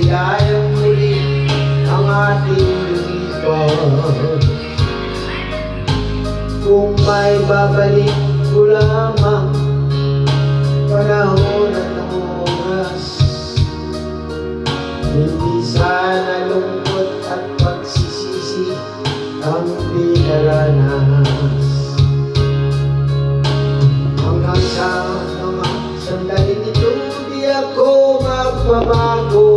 maligayang muli ang ating lumipas. Kung may babalik ko lamang panahon at oras, hindi sana lungkot at pagsisisi ang dinaranas. Hanggang sa mga sandaling ito, di ako magbabago.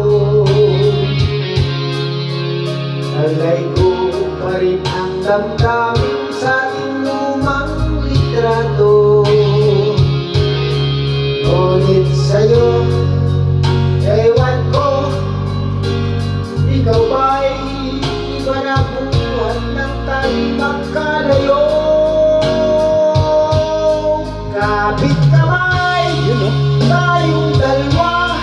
Alay ko pa rin ang damdamin sa ating lumang litrato. Ngunit sa'yo, ewan ko, ikaw ba'y iba na buhat ng tayo magkalayo? Kapit kamay, tayong dalawa,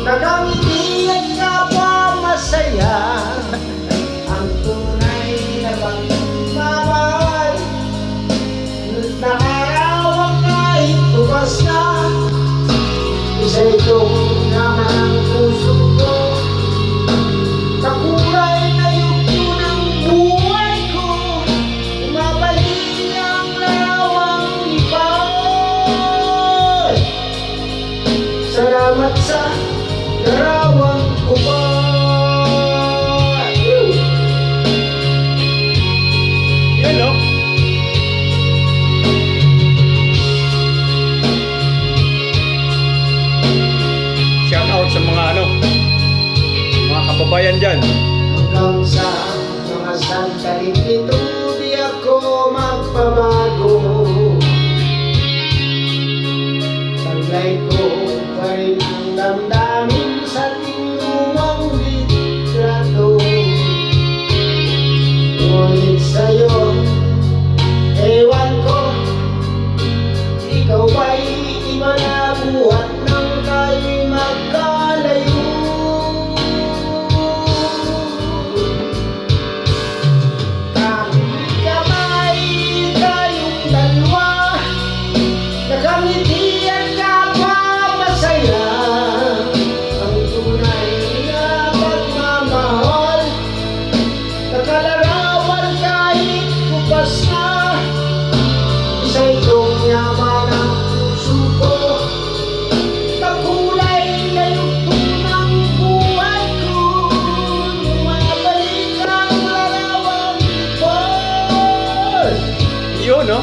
nakangiti at kapwa masaya. Ang tunay na pagmamahal, nakarawan kahit tumas na. Isa itong naman ang puso ko, kakulay na yugto ng buhay ko. Umabalik ang larawang ibang. Salamat sa larawang kubay. Yan o. Shout out sa mga mga kababayan dyan. Hanggang sa mga sandaling ito, di ako magbabago. Taglay ko pa rin ang damdamin sa tinumang litrato. Ngunit sa'yo, ewan ko, ikaw ba'y iba na buhat ng tayo'y magkalayo? Kapit kamay, tayong dalawa, nakangiti at kapwa masaya. Ang tunay na pagmamahal, nakalarawan kahit bukas na. Isa itong yaman ang puso ko, kakulay na yugto ng buhay ko. Umabalik ang larawang ibang. Yun, no?